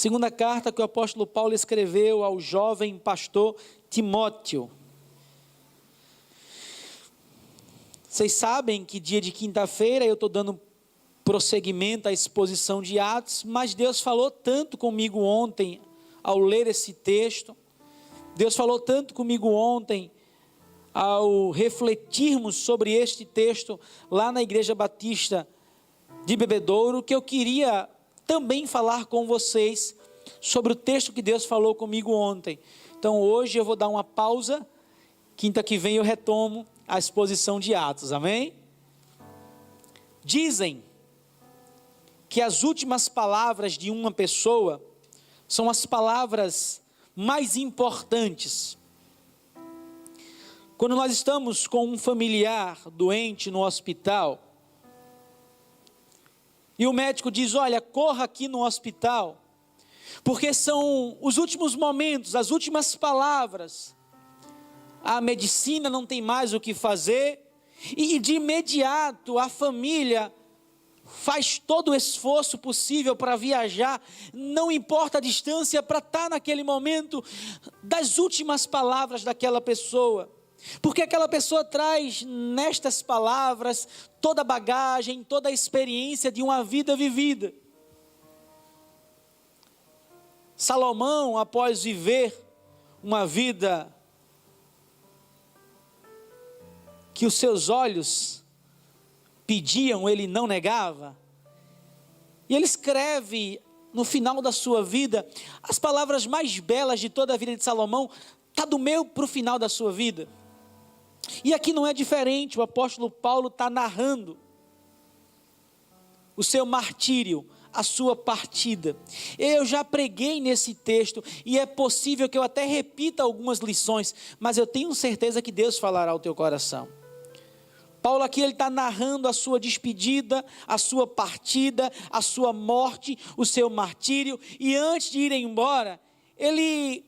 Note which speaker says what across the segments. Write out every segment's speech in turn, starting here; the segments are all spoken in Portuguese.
Speaker 1: Segunda carta que o apóstolo Paulo escreveu ao jovem pastor Timóteo. Vocês sabem que dia de quinta-feira eu estou dando prosseguimento à exposição de Atos, mas Deus falou tanto comigo ontem ao ler esse texto. Deus falou tanto comigo ontem ao refletirmos sobre este texto lá na Igreja Batista de Bebedouro, que eu queria também falar com vocês sobre o texto que Deus falou comigo ontem. Então hoje eu vou dar uma pausa, quinta que vem eu retomo a exposição de Atos, amém? Dizem que as últimas palavras de uma pessoa são as palavras mais importantes. Quando nós estamos com um familiar doente no hospital, e o médico diz, olha, corra aqui no hospital, porque são os últimos momentos, as últimas palavras, a medicina não tem mais o que fazer, e de imediato a família faz todo o esforço possível para viajar, não importa a distância, para estar naquele momento das últimas palavras daquela pessoa, porque aquela pessoa traz nestas palavras toda a bagagem, toda a experiência de uma vida vivida. Salomão, após viver uma vida que os seus olhos pediam, ele não negava, e ele escreve no final da sua vida, as palavras mais belas de toda a vida de Salomão, está do meio para o final da sua vida. E aqui não é diferente, o apóstolo Paulo está narrando o seu martírio, a sua partida. Eu já preguei nesse texto, e é possível que eu até repita algumas lições, mas eu tenho certeza que Deus falará ao teu coração. Paulo aqui ele está narrando a sua despedida, a sua partida, a sua morte, o seu martírio, e antes de ir embora, ele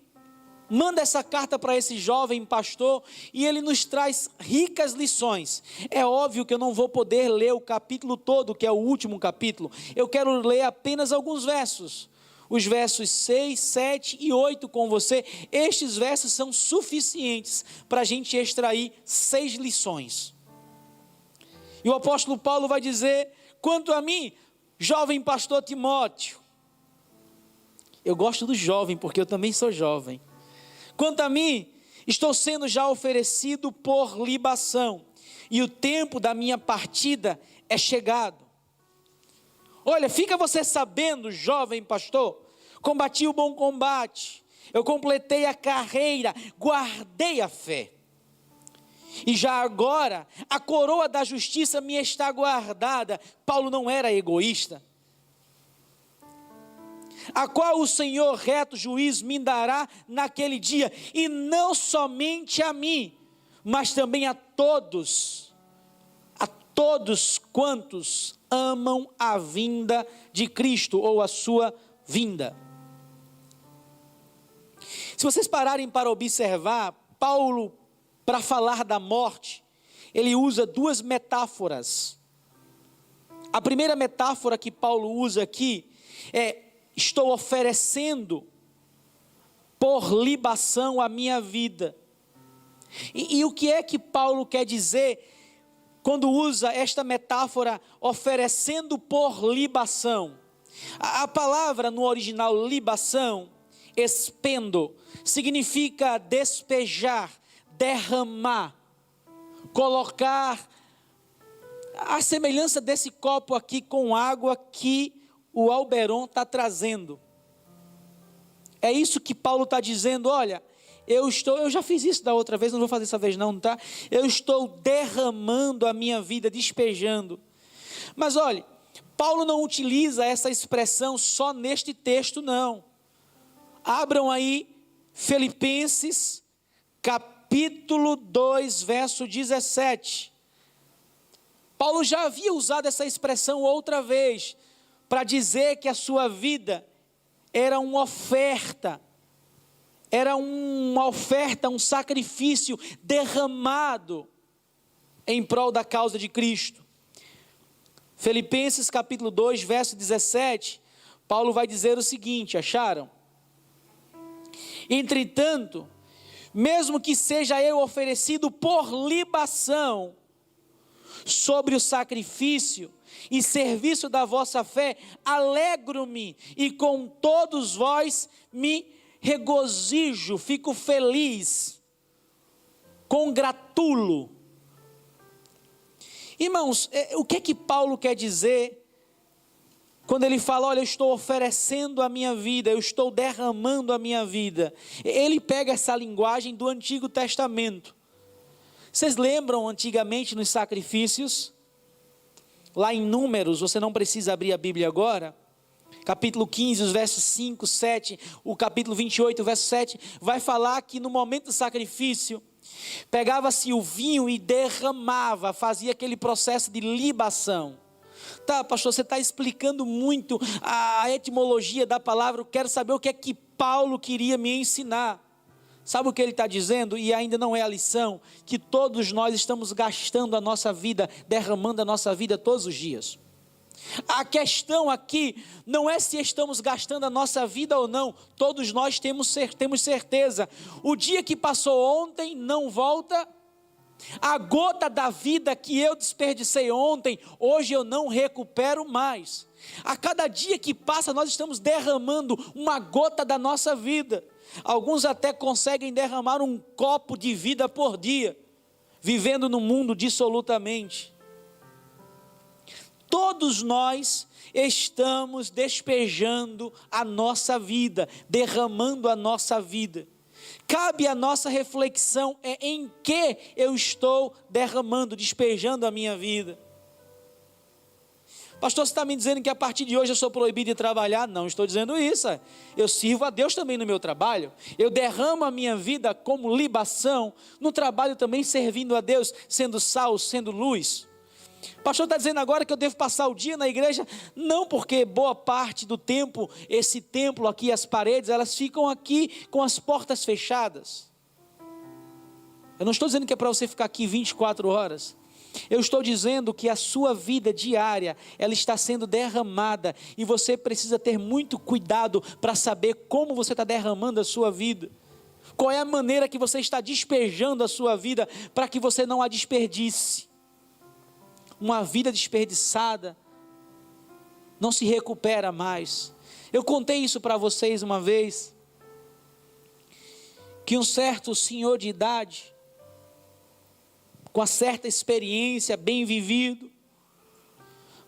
Speaker 1: manda essa carta para esse jovem pastor, e ele nos traz ricas lições. É óbvio que eu não vou poder ler o capítulo todo, que é o último capítulo, eu quero ler apenas alguns versos, os versos 6, 7 e 8 com você. Estes versos são suficientes para a gente extrair 6 lições. E o apóstolo Paulo vai dizer, quanto a mim, jovem pastor Timóteo, eu gosto do jovem porque eu também sou jovem, quanto a mim, estou sendo já oferecido por libação, e o tempo da minha partida é chegado. Olha, fica você sabendo, jovem pastor, combati o bom combate, eu completei a carreira, guardei a fé. E já agora, a coroa da justiça me está guardada. Paulo não era egoísta. A qual o Senhor reto juiz me dará naquele dia, e não somente a mim, mas também a todos quantos amam a vinda de Cristo, ou a sua vinda. Se vocês pararem para observar, Paulo, para falar da morte, ele usa 2 metáforas. A primeira metáfora que Paulo usa aqui é: estou oferecendo por libação a minha vida. E o que é que Paulo quer dizer quando usa esta metáfora, oferecendo por libação? A palavra no original libação, expendo, significa despejar, derramar, colocar, a semelhança desse copo aqui com água que o Alberon está trazendo. É isso que Paulo está dizendo, olha, eu já fiz isso da outra vez, não vou fazer dessa vez não, tá? Eu estou derramando a minha vida, despejando. Mas olha, Paulo não utiliza essa expressão só neste texto não. Abram aí Filipenses, capítulo 2, verso 17. Paulo já havia usado essa expressão outra vez, para dizer que a sua vida era uma oferta, um sacrifício derramado em prol da causa de Cristo. Filipenses capítulo 2, verso 17, Paulo vai dizer o seguinte, acharam? Entretanto, mesmo que seja eu oferecido por libação sobre o sacrifício e serviço da vossa fé, alegro-me e com todos vós me regozijo, fico feliz, congratulo. Irmãos, o que é que Paulo quer dizer quando ele fala, olha, eu estou oferecendo a minha vida, eu estou derramando a minha vida? Ele pega essa linguagem do Antigo Testamento. Vocês lembram antigamente nos sacrifícios? Lá em Números, você não precisa abrir a Bíblia agora, capítulo 15, os versos 5, 7, o capítulo 28, o verso 7, vai falar que no momento do sacrifício, pegava-se o vinho e derramava, fazia aquele processo de libação. Tá, pastor, você está explicando muito a etimologia da palavra, eu quero saber o que é que Paulo queria me ensinar. Sabe o que ele está dizendo? E ainda não é a lição, que todos nós estamos gastando a nossa vida, derramando a nossa vida todos os dias. A questão aqui não é se estamos gastando a nossa vida ou não, todos nós temos certeza, o dia que passou ontem não volta. A gota da vida que eu desperdicei ontem, hoje eu não recupero mais. A cada dia que passa nós estamos derramando uma gota da nossa vida. Alguns até conseguem derramar um copo de vida por dia, vivendo no mundo dissolutamente. Todos nós estamos despejando a nossa vida, derramando a nossa vida. Cabe a nossa reflexão em que eu estou derramando, despejando a minha vida. Pastor, você está me dizendo que a partir de hoje eu sou proibido de trabalhar? Não estou dizendo isso. Eu sirvo a Deus também no meu trabalho. Eu derramo a minha vida como libação, no trabalho também servindo a Deus, sendo sal, sendo luz. Pastor, está dizendo agora que eu devo passar o dia na igreja? Não, porque boa parte do tempo, esse templo aqui, as paredes, elas ficam aqui com as portas fechadas. Eu não estou dizendo que é para você ficar aqui 24 horas. Eu estou dizendo que a sua vida diária, ela está sendo derramada, e você precisa ter muito cuidado para saber como você está derramando a sua vida. Qual é a maneira que você está despejando a sua vida, para que você não a desperdice. Uma vida desperdiçada não se recupera mais. Eu contei isso para vocês uma vez, que um certo senhor de idade, com uma certa experiência, bem vivido,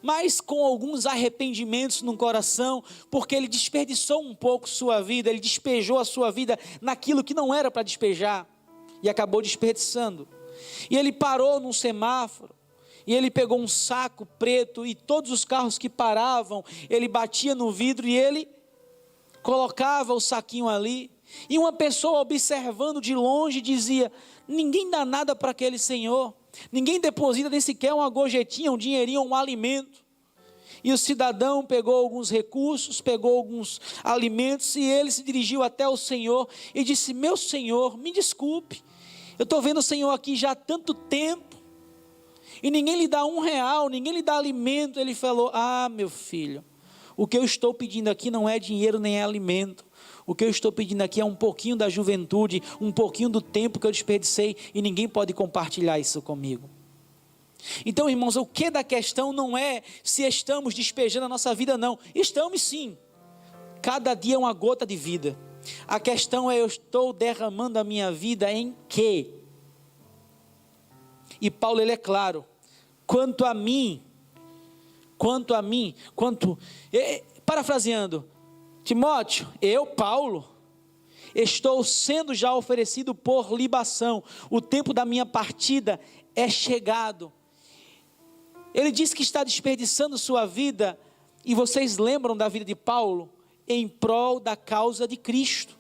Speaker 1: mas com alguns arrependimentos no coração, porque ele desperdiçou um pouco sua vida, ele despejou a sua vida naquilo que não era para despejar, e acabou desperdiçando. E ele parou num semáforo, e ele pegou um saco preto, e todos os carros que paravam, ele batia no vidro, e ele colocava o saquinho ali, e uma pessoa observando de longe dizia: ninguém dá nada para aquele senhor, ninguém deposita nem sequer uma gorjetinha, um dinheirinho, um alimento. E o cidadão pegou alguns recursos, pegou alguns alimentos, e ele se dirigiu até o senhor e disse: meu senhor, me desculpe, eu estou vendo o senhor aqui já há tanto tempo, e ninguém lhe dá R$1, ninguém lhe dá alimento. Ele falou: ah, meu filho, o que eu estou pedindo aqui não é dinheiro nem é alimento. O que eu estou pedindo aqui é um pouquinho da juventude, um pouquinho do tempo que eu desperdicei, e ninguém pode compartilhar isso comigo. Então, irmãos, o que da questão não é se estamos despejando a nossa vida, não. Estamos sim. Cada dia é uma gota de vida. A questão é: eu estou derramando a minha vida em quê? E Paulo, ele é claro: parafraseando, Timóteo, eu, Paulo, estou sendo já oferecido por libação, o tempo da minha partida é chegado. Ele diz que está desperdiçando sua vida, e vocês lembram da vida de Paulo? Em prol da causa de Cristo.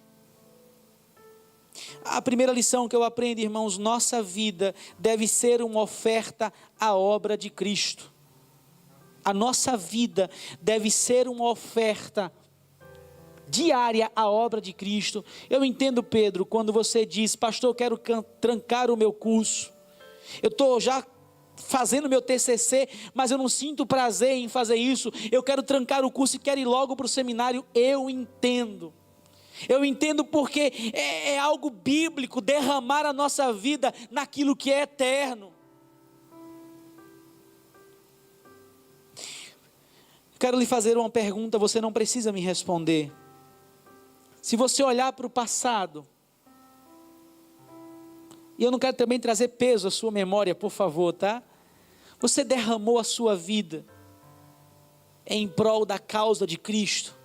Speaker 1: A primeira lição que eu aprendo, irmãos: nossa vida deve ser uma oferta à obra de Cristo. A nossa vida deve ser uma oferta diária à obra de Cristo. Eu entendo, Pedro, quando você diz: pastor, eu quero trancar o meu curso, eu estou já fazendo meu TCC, mas eu não sinto prazer em fazer isso. Eu quero trancar o curso e quero ir logo para o seminário. Eu entendo porque é algo bíblico derramar a nossa vida naquilo que é eterno. Quero lhe fazer uma pergunta, você não precisa me responder. Se você olhar para o passado, e eu não quero também trazer peso à sua memória, por favor, tá? Você derramou a sua vida em prol da causa de Cristo.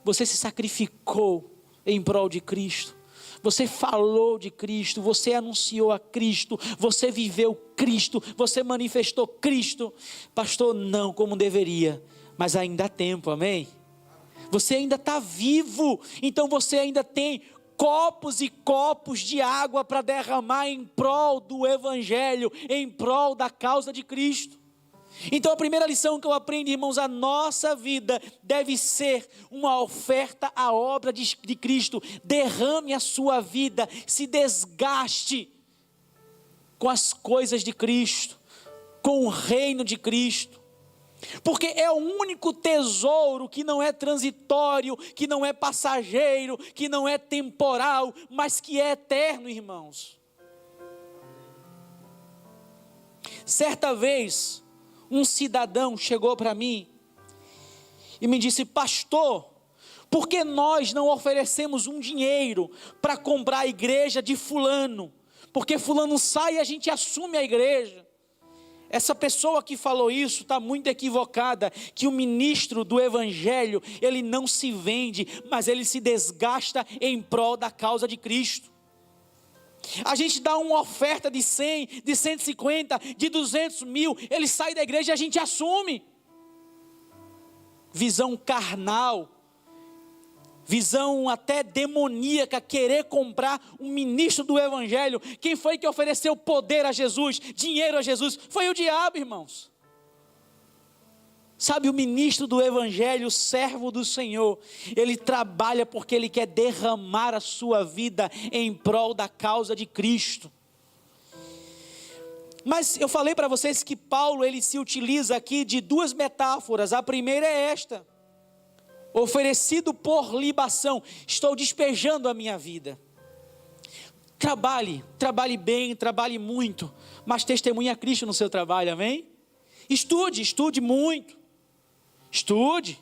Speaker 1: Você se sacrificou em prol de Cristo. Você falou de Cristo, você anunciou a Cristo, você viveu Cristo, você manifestou Cristo. Pastor, não como deveria, mas ainda há tempo, amém? Você ainda está vivo, então você ainda tem copos e copos de água para derramar em prol do Evangelho, em prol da causa de Cristo. Então a primeira lição que eu aprendo, irmãos, a nossa vida deve ser uma oferta à obra de Cristo. Derrame a sua vida, se desgaste com as coisas de Cristo, com o reino de Cristo. Porque é o único tesouro que não é transitório, que não é passageiro, que não é temporal, mas que é eterno, irmãos. Certa vez, um cidadão chegou para mim e me disse: pastor, por que nós não oferecemos um dinheiro para comprar a igreja de fulano? Porque fulano sai e a gente assume a igreja. Essa pessoa que falou isso está muito equivocada, que o ministro do Evangelho, ele não se vende, mas ele se desgasta em prol da causa de Cristo. A gente dá uma oferta de 100, de 150, de 200 mil, ele sai da igreja e a gente assume. Visão carnal, visão até demoníaca, querer comprar um ministro do Evangelho. Quem foi que ofereceu poder a Jesus, dinheiro a Jesus? Foi o diabo, irmãos. Sabe, o ministro do Evangelho, o servo do Senhor, ele trabalha porque ele quer derramar a sua vida em prol da causa de Cristo. Mas eu falei para vocês que Paulo, ele se utiliza aqui de duas metáforas. A primeira é esta: oferecido por libação, estou despejando a minha vida. Trabalhe bem, trabalhe muito, mas testemunhe a Cristo no seu trabalho, amém? Estude muito, estude,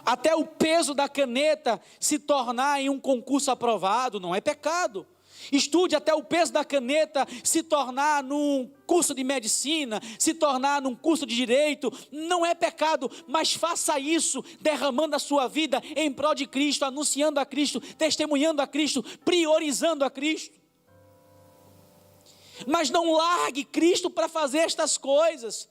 Speaker 1: até o peso da caneta se tornar em um concurso aprovado, não é pecado. Estude até o peso da caneta se tornar num curso de medicina, se tornar num curso de direito, não é pecado, mas faça isso derramando a sua vida em prol de Cristo, anunciando a Cristo, testemunhando a Cristo, priorizando a Cristo. Mas não largue Cristo para fazer estas coisas.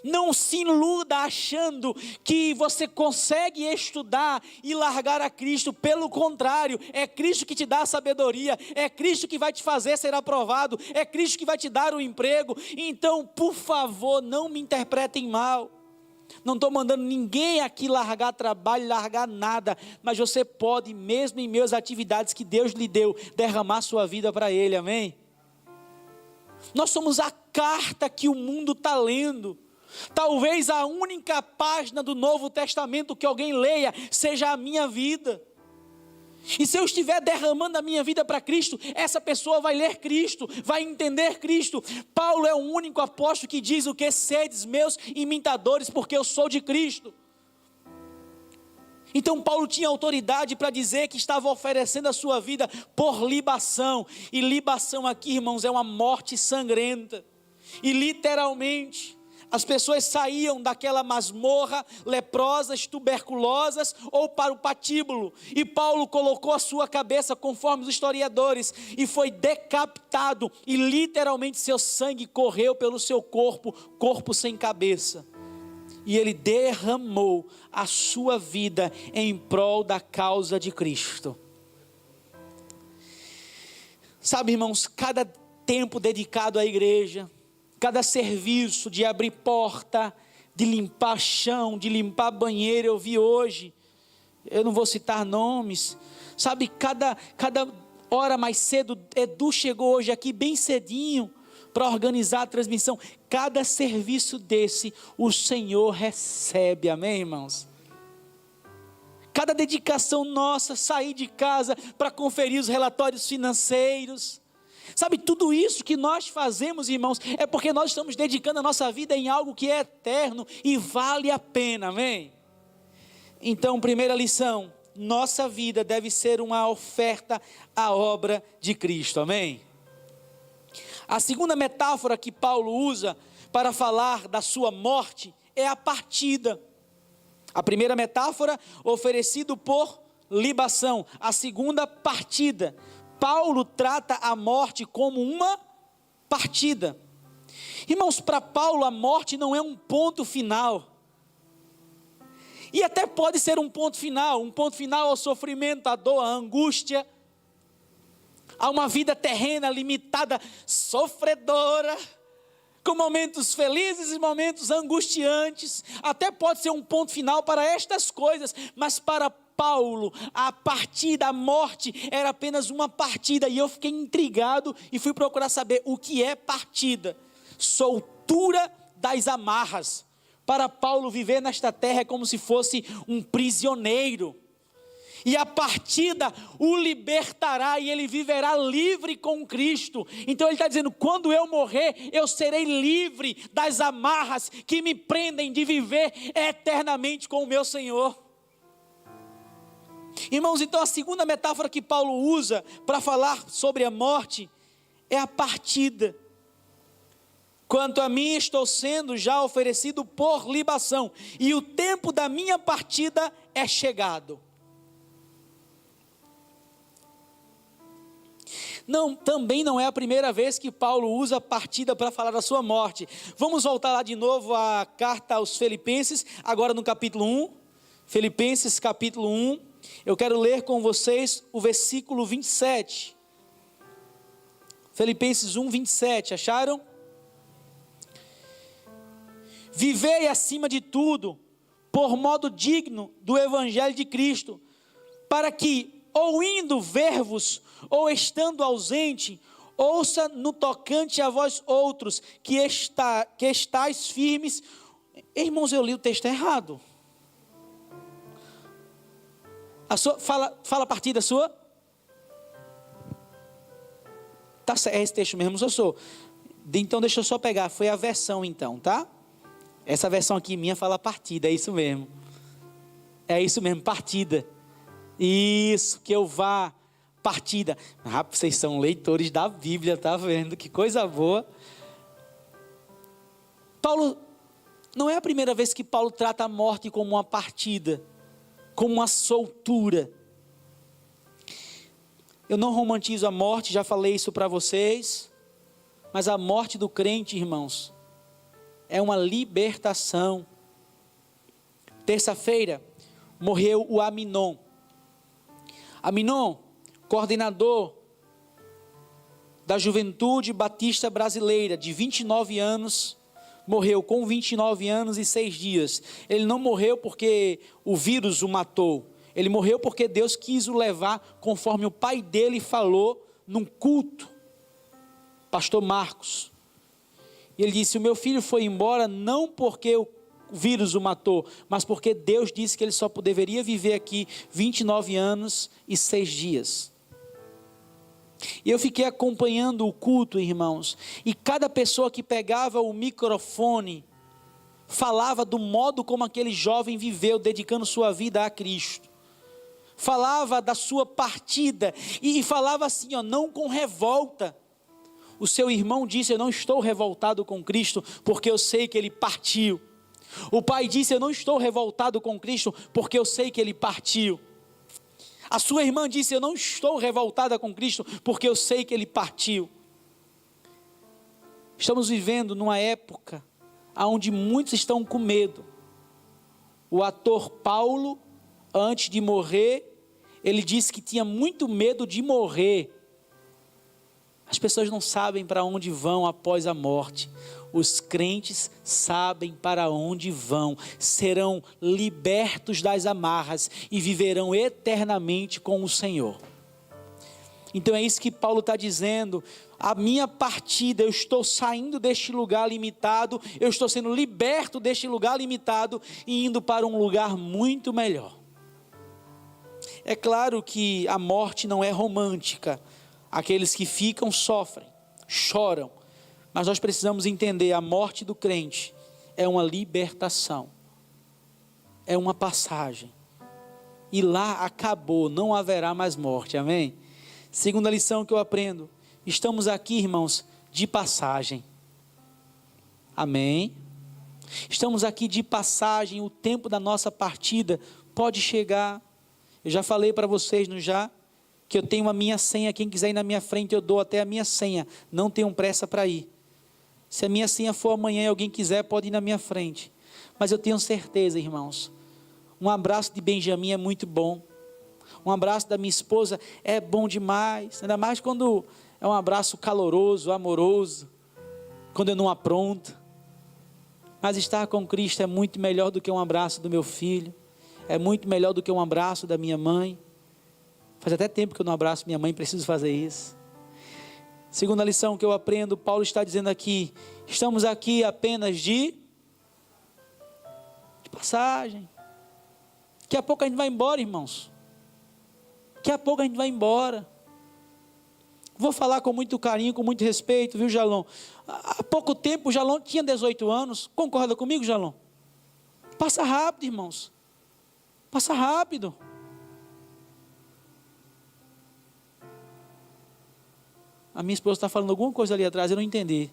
Speaker 1: Não se iluda achando que você consegue estudar e largar a Cristo. Pelo contrário, é Cristo que te dá a sabedoria, é Cristo que vai te fazer ser aprovado, é Cristo que vai te dar o emprego. Então, por favor, não me interpretem mal. Não estou mandando ninguém aqui largar trabalho, largar nada, mas você pode, mesmo em meio às atividades que Deus lhe deu, derramar sua vida para Ele, amém? Nós somos a carta que o mundo está lendo. Talvez a única página do Novo Testamento que alguém leia seja a minha vida. E se eu estiver derramando a minha vida para Cristo, essa pessoa vai ler Cristo, vai entender Cristo. Paulo é o único apóstolo que diz o que? Sedes meus imitadores, porque eu sou de Cristo. Então Paulo tinha autoridade para dizer que estava oferecendo a sua vida por libação. E libação aqui, irmãos, é uma morte sangrenta. E literalmente as pessoas saíam daquela masmorra, leprosas, tuberculosas, ou para o patíbulo. E Paulo colocou a sua cabeça, conforme os historiadores, e foi decapitado. E literalmente seu sangue correu pelo seu corpo, corpo sem cabeça. E ele derramou a sua vida em prol da causa de Cristo. Sabe, irmãos, cada tempo dedicado à igreja, cada serviço de abrir porta, de limpar chão, de limpar banheiro, eu vi hoje, eu não vou citar nomes, sabe, cada hora mais cedo, Edu chegou hoje aqui bem cedinho, para organizar a transmissão. Cada serviço desse, o Senhor recebe, amém, irmãos? Cada dedicação nossa, sair de casa para conferir os relatórios financeiros. Sabe, tudo isso que nós fazemos, irmãos, é porque nós estamos dedicando a nossa vida em algo que é eterno e vale a pena, amém? Então, primeira lição, nossa vida deve ser uma oferta à obra de Cristo, amém? A segunda metáfora que Paulo usa para falar da sua morte é a partida. A primeira metáfora, oferecido por libação. A segunda, partida. Paulo trata a morte como uma partida. Irmãos, para Paulo a morte não é um ponto final. E até pode ser um ponto final ao sofrimento, à dor, à angústia, a uma vida terrena limitada, sofredora, com momentos felizes e momentos angustiantes. Até pode ser um ponto final para estas coisas, mas para Paulo, a partida, a morte, era apenas uma partida. E eu fiquei intrigado e fui procurar saber o que é partida. Soltura das amarras. Para Paulo, viver nesta terra é como se fosse um prisioneiro. E a partida o libertará e ele viverá livre com Cristo. Então ele está dizendo, quando eu morrer, eu serei livre das amarras que me prendem de viver eternamente com o meu Senhor. Irmãos, então a segunda metáfora que Paulo usa para falar sobre a morte é a partida. Quanto a mim, estou sendo já oferecido por libação, e o tempo da minha partida é chegado. Também não é a primeira vez que Paulo usa a partida para falar da sua morte. Vamos voltar lá de novo à carta aos Filipenses, agora no capítulo 1. Filipenses capítulo 1. Eu quero ler com vocês o versículo 27. Filipenses 1, 27, acharam? Vivei acima de tudo, por modo digno do Evangelho de Cristo, para que, ou indo ver-vos, ou estando ausente, ouça no tocante a vós outros, que estáis firmes. Irmãos, eu li o texto errado. Fala a partida sua. Tá, é esse texto mesmo, eu sou. Então deixa eu só pegar, foi a versão então, tá? Essa versão aqui minha fala partida, é isso mesmo. É isso mesmo, partida. Isso, que eu vá, partida. Ah, vocês são leitores da Bíblia, tá vendo? Que coisa boa. Paulo, não é a primeira vez que Paulo trata a morte como uma partida, como uma soltura. Eu não romantizo a morte, já falei isso para vocês, mas a morte do crente, irmãos, é uma libertação. Terça-feira, morreu o Aminon. Aminon, coordenador da Juventude Batista Brasileira, de 29 anos, morreu com 29 anos e 6 dias. Ele não morreu porque o vírus o matou. Ele morreu porque Deus quis o levar, conforme o pai dele falou, num culto. Pastor Marcos. E ele disse, o meu filho foi embora não porque o vírus o matou, mas porque Deus disse que ele só deveria viver aqui 29 anos e 6 dias. E eu fiquei acompanhando o culto, irmãos, e cada pessoa que pegava o microfone, falava do modo como aquele jovem viveu, dedicando sua vida a Cristo. Falava da sua partida, e falava assim, não com revolta. O seu irmão disse, eu não estou revoltado com Cristo, porque eu sei que Ele partiu. O pai disse, eu não estou revoltado com Cristo, porque eu sei que Ele partiu. A sua irmã disse, eu não estou revoltada com Cristo, porque eu sei que Ele partiu. Estamos vivendo numa época, onde muitos estão com medo. O ator Paulo, antes de morrer, ele disse que tinha muito medo de morrer. As pessoas não sabem para onde vão após a morte. Os crentes sabem para onde vão. Serão libertos das amarras e viverão eternamente com o Senhor. Então é isso que Paulo está dizendo. A minha partida, eu estou saindo deste lugar limitado, eu estou sendo liberto deste lugar limitado e indo para um lugar muito melhor. É claro que a morte não é romântica. Aqueles que ficam sofrem, choram. Mas nós precisamos entender, a morte do crente é uma libertação. É uma passagem. E lá acabou, não haverá mais morte, amém? Segunda lição que eu aprendo, estamos aqui, irmãos, de passagem, amém? Estamos aqui de passagem, o tempo da nossa partida pode chegar. Eu já falei para vocês, não já? Que eu tenho a minha senha, quem quiser ir na minha frente eu dou até a minha senha, não tenham pressa para ir. Se a minha senha for amanhã e alguém quiser pode ir na minha frente, mas eu tenho certeza, irmãos, um abraço de Benjamin é muito bom, um abraço da minha esposa é bom demais, ainda mais quando é um abraço caloroso, amoroso, quando eu não apronto. Mas estar com Cristo é muito melhor do que um abraço do meu filho, é muito melhor do que um abraço da minha mãe. Faz até tempo que eu não abraço minha mãe, preciso fazer isso. Segunda lição que eu aprendo, Paulo está dizendo aqui, estamos aqui apenas de passagem. Daqui a pouco a gente vai embora, irmãos. Daqui a pouco a gente vai embora. Vou falar com muito carinho, com muito respeito, viu, Jalom? Há pouco tempo o Jalom tinha 18 anos. Concorda comigo, Jalom? Passa rápido, irmãos. Passa rápido. A minha esposa está falando alguma coisa ali atrás, eu não entendi.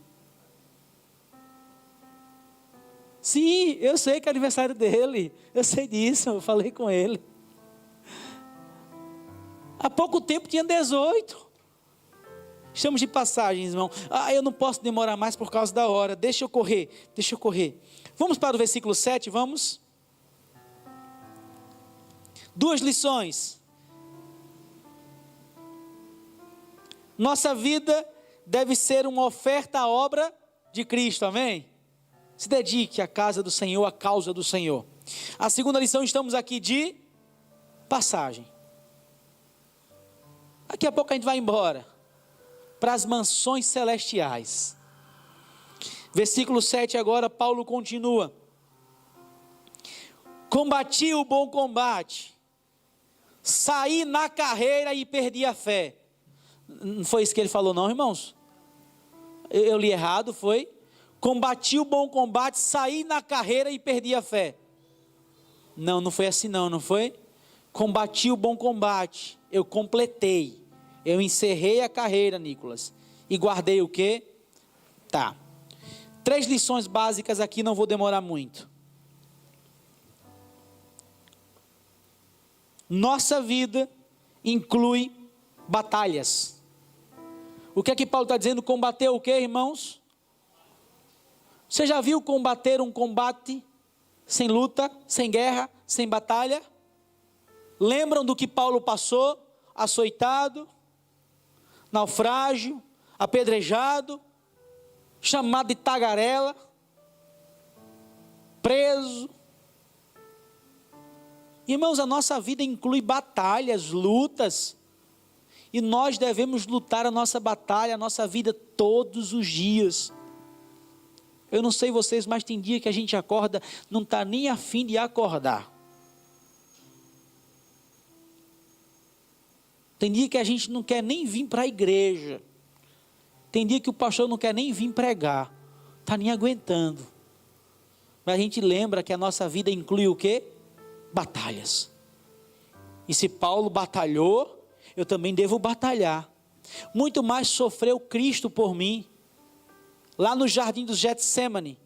Speaker 1: Sim, eu sei que é aniversário dele. Eu sei disso, eu falei com ele. Há pouco tempo tinha 18. Estamos de passagem, irmão. Eu não posso demorar mais por causa da hora. Deixa eu correr. Vamos para o versículo 7, vamos? 2 lições. Nossa vida deve ser uma oferta à obra de Cristo, amém? Se dedique à casa do Senhor, à causa do Senhor. A segunda lição, estamos aqui de passagem. Daqui a pouco a gente vai embora para as mansões celestiais. Versículo 7 agora, Paulo continua. Combati o bom combate, saí na carreira e perdi a fé. Não foi isso que ele falou não, irmãos? Eu li errado, foi? Combati o bom combate, saí na carreira e perdi a fé. Não foi assim não foi? Combati o bom combate, eu completei, eu encerrei a carreira, Nicolas, e guardei o quê? Tá. 3 lições básicas aqui, não vou demorar muito. Nossa vida inclui batalhas. O que é que Paulo está dizendo? Combater o quê, irmãos? Você já viu combater um combate sem luta, sem guerra, sem batalha? Lembram do que Paulo passou? Açoitado, naufrágio, apedrejado, chamado de tagarela, preso. Irmãos, a nossa vida inclui batalhas, lutas. E nós devemos lutar a nossa batalha, a nossa vida todos os dias. Eu não sei vocês, mas tem dia que a gente acorda, não está nem a fim de acordar. Tem dia que a gente não quer nem vir para a igreja. Tem dia que o pastor não quer nem vir pregar. Está nem aguentando. Mas a gente lembra que a nossa vida inclui o quê? Batalhas. E se Paulo batalhou, eu também devo batalhar. Muito mais sofreu Cristo por mim. Lá no jardim dos Getsêmani,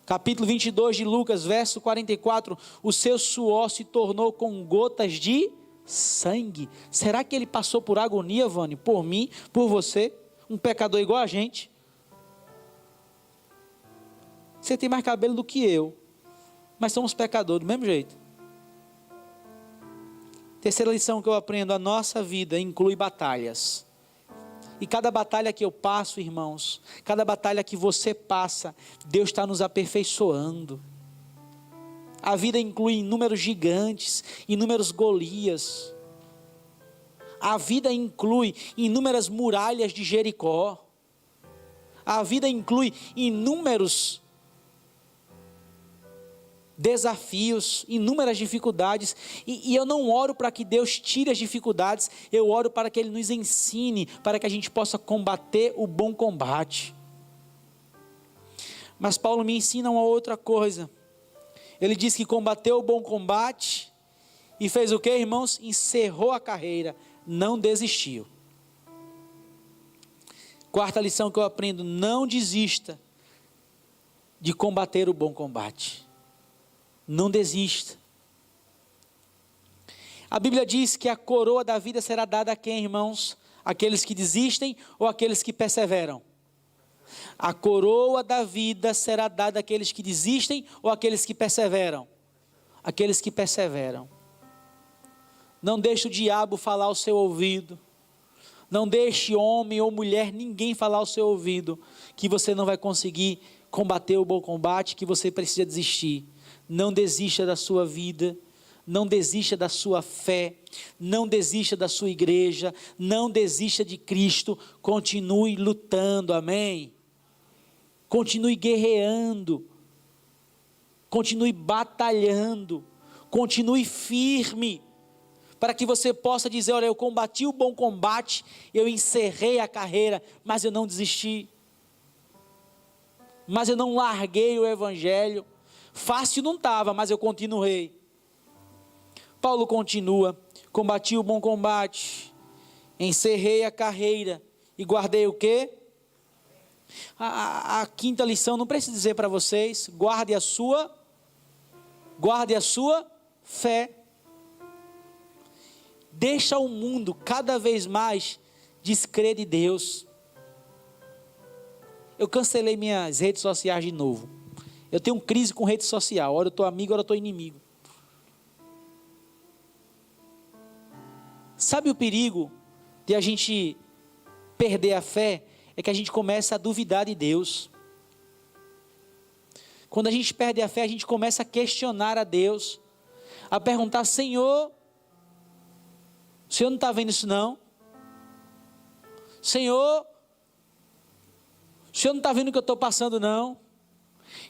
Speaker 1: capítulo 22 de Lucas, verso 44, o seu suor se tornou com gotas de sangue. Será que ele passou por agonia, Vânia? Por mim, por você? Um pecador igual a gente? Você tem mais cabelo do que eu, mas somos pecadores do mesmo jeito. Terceira lição que eu aprendo, a nossa vida inclui batalhas. E cada batalha que eu passo, irmãos, cada batalha que você passa, Deus está nos aperfeiçoando. A vida inclui inúmeros gigantes, inúmeros Golias. A vida inclui inúmeras muralhas de Jericó. A vida inclui inúmeros desafios, inúmeras dificuldades, e eu não oro para que Deus tire as dificuldades, eu oro para que Ele nos ensine, para que a gente possa combater o bom combate. Mas Paulo me ensina uma outra coisa. Ele diz que combateu o bom combate e fez o que, irmãos? Encerrou a carreira, não desistiu. Quarta lição que eu aprendo: não desista de combater o bom combate. Não desista. A Bíblia diz que a coroa da vida será dada a quem, irmãos? Aqueles que desistem ou aqueles que perseveram? A coroa da vida será dada àqueles que desistem ou àqueles que perseveram? Aqueles que perseveram. Não deixe o diabo falar ao seu ouvido. Não deixe homem ou mulher, ninguém falar ao seu ouvido que você não vai conseguir combater o bom combate, que você precisa desistir. Não desista da sua vida, não desista da sua fé, não desista da sua igreja, não desista de Cristo, continue lutando, amém? Continue guerreando, continue batalhando, continue firme, para que você possa dizer: olha, eu combati o bom combate, eu encerrei a carreira, mas eu não desisti, mas eu não larguei o evangelho. Fácil não estava, mas eu continuei. Paulo continua: combati o bom combate, encerrei a carreira e guardei o quê? A quinta lição, não preciso dizer para vocês: guarde a sua fé. Deixa o mundo cada vez mais descrer de Deus. Eu cancelei minhas redes sociais de novo. Eu tenho crise com rede social, ora eu estou amigo, ora eu estou inimigo. Sabe o perigo de a gente perder a fé? É que a gente começa a duvidar de Deus. Quando a gente perde a fé, a gente começa a questionar a Deus, a perguntar: Senhor, o Senhor não está vendo isso não? Senhor, o Senhor não está vendo o que eu estou passando não?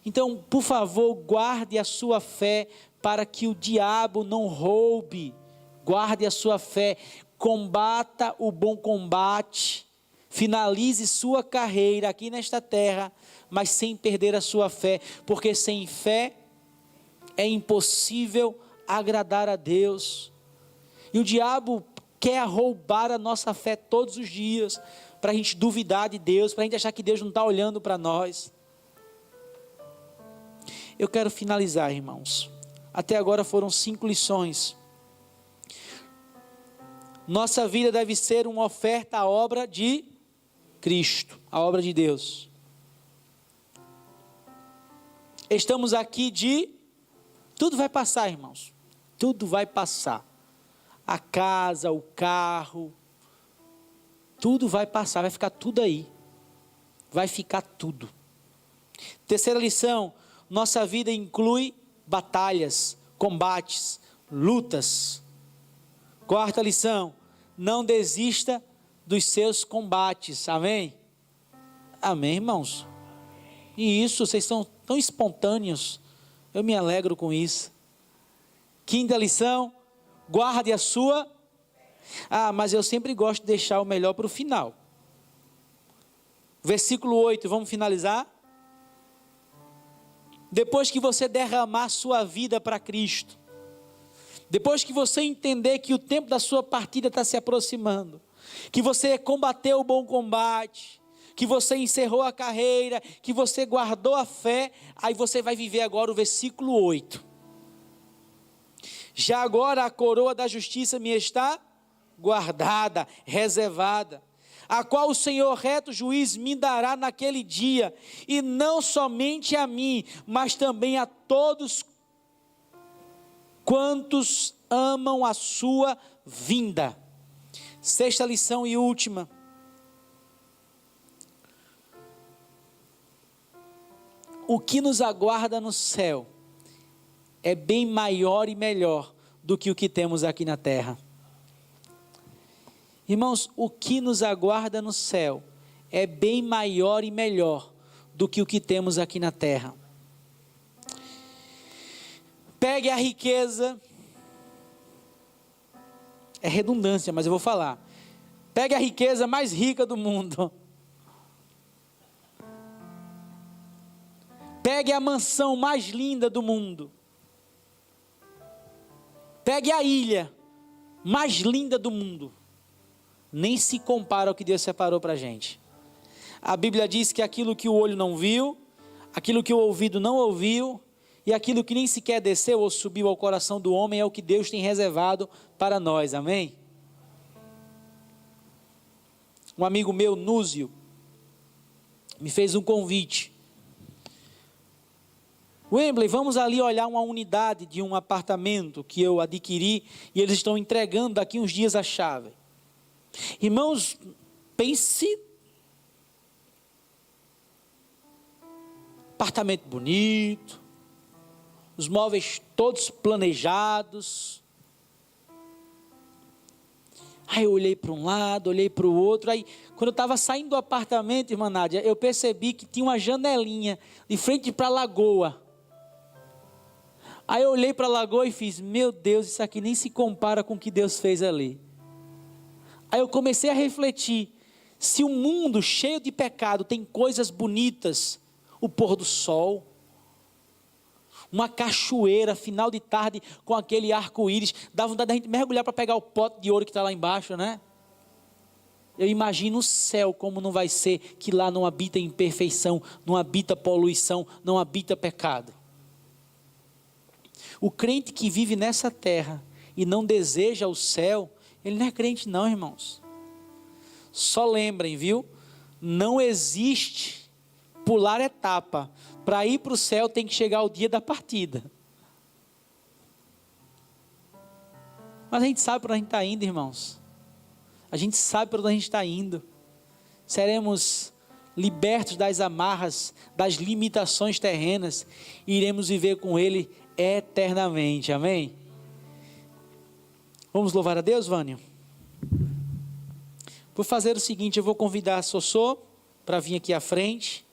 Speaker 1: Então, por favor, guarde a sua fé para que o diabo não roube. Guarde a sua fé, combata o bom combate, finalize sua carreira aqui nesta terra, mas sem perder a sua fé, porque sem fé é impossível agradar a Deus. E o diabo quer roubar a nossa fé todos os dias, para a gente duvidar de Deus, para a gente achar que Deus não está olhando para nós. Eu quero finalizar, irmãos. Até agora foram 5 lições. Nossa vida deve ser uma oferta à obra de Cristo, à obra de Deus. Estamos aqui tudo vai passar, irmãos. Tudo vai passar. A casa, o carro, tudo vai passar, vai ficar tudo aí. Vai ficar tudo. Terceira lição: nossa vida inclui batalhas, combates, lutas. Quarta lição: não desista dos seus combates, amém? Amém, irmãos? E isso, vocês são tão espontâneos, eu me alegro com isso. Quinta lição: guarde a sua... mas eu sempre gosto de deixar o melhor para o final. Versículo 8, vamos finalizar? Depois que você derramar sua vida para Cristo, depois que você entender que o tempo da sua partida está se aproximando, que você combateu o bom combate, que você encerrou a carreira, que você guardou a fé, aí você vai viver agora o versículo 8. Já agora a coroa da justiça me está guardada, reservada, a qual o Senhor reto juiz me dará naquele dia, e não somente a mim, mas também a todos quantos amam a sua vinda. Sexta lição e última: o que nos aguarda no céu é bem maior e melhor do que o que temos aqui na terra. Irmãos, o que nos aguarda no céu é bem maior e melhor do que o que temos aqui na terra. Pegue a riqueza, é redundância, mas eu vou falar. Pegue a riqueza mais rica do mundo. Pegue a mansão mais linda do mundo. Pegue a ilha mais linda do mundo. Nem se compara ao que Deus separou para a gente. A Bíblia diz que aquilo que o olho não viu, aquilo que o ouvido não ouviu, e aquilo que nem sequer desceu ou subiu ao coração do homem é o que Deus tem reservado para nós, amém? Um amigo meu, Núzio, me fez um convite. Wembley, vamos ali olhar uma unidade de um apartamento que eu adquiri e eles estão entregando daqui uns dias a chave. Irmãos, pense, apartamento bonito, os móveis todos planejados. Aí eu olhei para um lado, olhei para o outro, aí quando eu estava saindo do apartamento, irmã Nádia, eu percebi que tinha uma janelinha de frente para a lagoa. Aí eu olhei para a lagoa e fiz, meu Deus, isso aqui nem se compara com o que Deus fez ali. Aí eu comecei a refletir, se o mundo cheio de pecado tem coisas bonitas, o pôr do sol, uma cachoeira, final de tarde, com aquele arco-íris, dá vontade da gente mergulhar para pegar o pote de ouro que está lá embaixo, né? Eu imagino o céu como não vai ser, que lá não habita imperfeição, não habita poluição, não habita pecado. O crente que vive nessa terra e não deseja o céu, ele não é crente não, irmãos. Só lembrem, viu? Não existe pular etapa. Para ir para o céu tem que chegar o dia da partida. Mas a gente sabe para onde a gente está indo, irmãos. A gente sabe para onde a gente está indo. Seremos libertos das amarras, das limitações terrenas. E iremos viver com Ele eternamente, amém? Vamos louvar a Deus, Vânio? Vou fazer o seguinte, eu vou convidar a Sossô para vir aqui à frente.